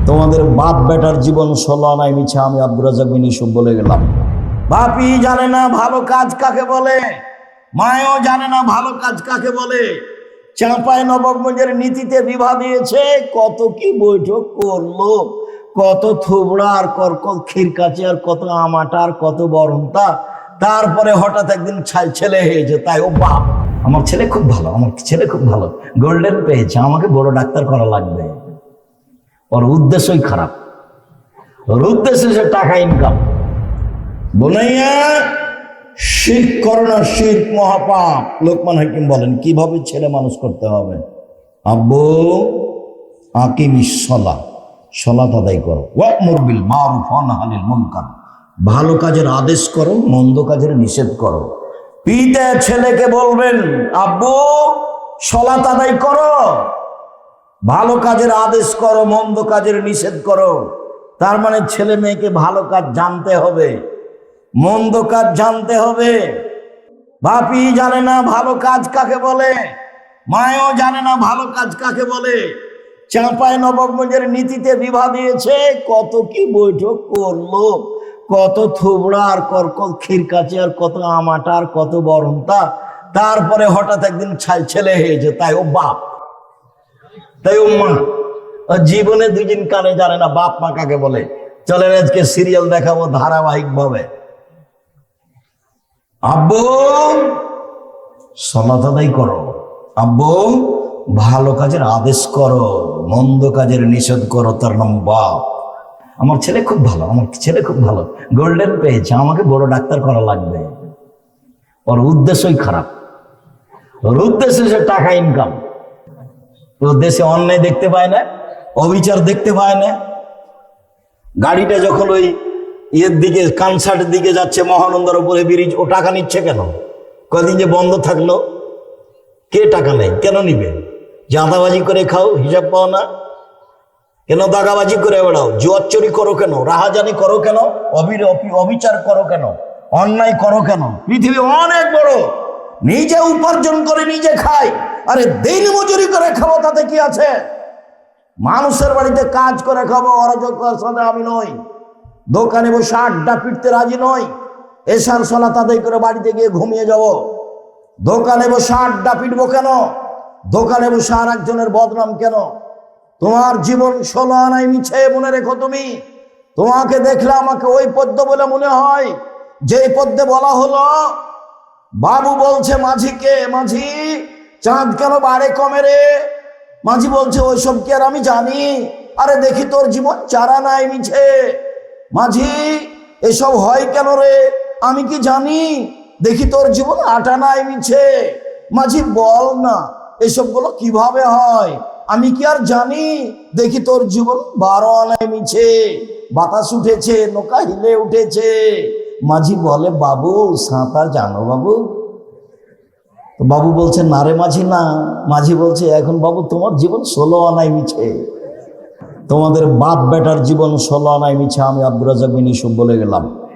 তোমাদের বাপ বেটার জীবন 16 আনায় মিছে আমি আব্দুর রাজ্জাক বিন ইউসুফ বলে গেলাম। বাপই জানে না ভালো কাজ কাকে বলে, মায়ও জানে না ভালো কাজ কাকে বলে। চাঁপাই নবাবগঞ্জের নীতিতে বিভা দিয়েছে, কত কি বৈঠক করলো, কত থুবড়া আর কত খিরকাচি আর কত আমাটা আর কত বরমতা। তারপরে হঠাৎ একদিন ছেলে হয়েছে, তাই ও বাপ আমার ছেলে খুব ভালো, আমার ছেলে খুব ভালো, গোল্ডেন পেয়েছে, আমাকে বড় ডাক্তার করা লাগবে। ওর উদ্দেশ্যই খারাপ, ওর উদ্দেশ্য সে টাকা ইনকাম। বোনাইয়া শিরক করো না, শিরক মহাপাপ। লোকমান হাকিম বলেন কিভাবে ছেলে মানুষ করতে হবে। আব্বু আকিমিস সালাহ, সালাত আদায় করো, ওয়া'মুর বিল মারুফ ওয়া নাহি আনিল মুনকার, ভালো কাজের আদেশ করো, মন্দ কাজের নিষেধ করো। পিতা ছেলেকে বলবেন আব্বু সালাত আদায় করো, ভালো কাজের আদেশ করো, মন্দ কাজের নিষেধ করো। তার মানে ছেলে মেয়েকে ভালো কাজ জানতে হবে, মন্দ কাজ জানতে হবে। বাপই জানে না ভালো কাজ কাকে বলে, মায়ও জানে না ভালো কাজ কাকে বলে। চাঁপাই নবাবগঞ্জের নীতিতে বিভা দিয়েছে, কত কি বৈঠক করলো, কত থুবড়া আর কত খিরকাচি আর কত আমাটা আর কত বরমতা। তারপরে হঠাৎ একদিন ছেলে হয়েছে, তাই ও বাপ, তাই ও মা। জীবনে দুদিন কানে জানে না বাপ মা কাকে বলে। চলেন আজকে সিরিয়াল দেখাবো ধারাবাহিক ভাবে। আব্বু সালাত আদায় করো, আব্বু ভালো কাজের আদেশ করো, মন্দ কাজের নিষেধ করো, তার নাম বাপ। আমার ছেলে খুব ভালো, আমার ছেলে খুব ভালো, গোল্ডেন পেয়েছে, আমাকে বড় ডাক্তার করা লাগবে। ওর উদ্দেশ্যই খারাপ, ওর উদ্দেশ্য সে টাকা ইনকাম। ওর দেশে অন্যায় দেখতে পায় না, অবিচার দেখতে পায় না। গাড়িটা যখন ওই ইয়ের দিকে কানসার্টের দিকে যাচ্ছে, মহানন্দার উপরে ব্রিজ, ও টাকা নিচ্ছে কেন? কদিন যে বন্ধ থাকলো, কে টাকা নেই কেন নিবে? চাঁদাবাজি করে খাও, হিসাব পাও না কেন? দাগাবাজি করে বেড়াও, জুয়ার চুরি করো কেন? রাহাজানি করো কেন? অবিচার করো কেন? অন্যায় করো কেন? পৃথিবী অনেক বড়, নিজে উপার্জন করে নিজে খাই। আরে দিন মজুরি করে খাবো, তাতে কি আছে? মানুষের বাড়িতে কাজ করে খাবো, অরাজকতার সাথে আমি নই। দোকানে বসে আড্ডা পিটতে রাজি নই। এশার সালাত আদায় করে বাড়িতে গিয়ে ঘুমিয়ে যাব। দোকানে বসে আড্ডা পিটবো কেন? দোকানে বসে আর একজনের বদনাম কেন? তোমার জীবন 16 আনায় মিছে, মনে রেখো। তুমি তোমাকে দেখলে আমাকে ওই পদ্য বলে মনে হয় যে পদ্যে বলা হলো, বাবু বলছে মাঝিকে, মাঝি চাঁদ কেন বাড়ে কমে রে? মাঝি বলছে ওইসব কি আর আমি জানি? আরে দেখি তোর জীবন 4 আনায় মিছে। মাঝি এসব হয় কেন রে? আমি কি জানি? দেখি তোর জীবন 8 আনায় মিছে। মাঝি বল না এসবগুলো কিভাবে হয়? আমি কি আর জানি? দেখি তোর জীবন 12 আনায় মিছে। বাতাস উঠেছে, নৌকা হিলে উঠেছে। মাঝি বলে বাবু সাঁতার জানো বাবু? তো বাবু বলছে না রে মাঝি না। মাঝি বলছে এখন বাবু তোমার জীবন 16 আনায় মিছে, তোমাদের বাপ বেটার জীবন 16 আনায় মিছে আমি আব্দুর রাজ্জাক বিন ইউসুফ বলে গেলাম।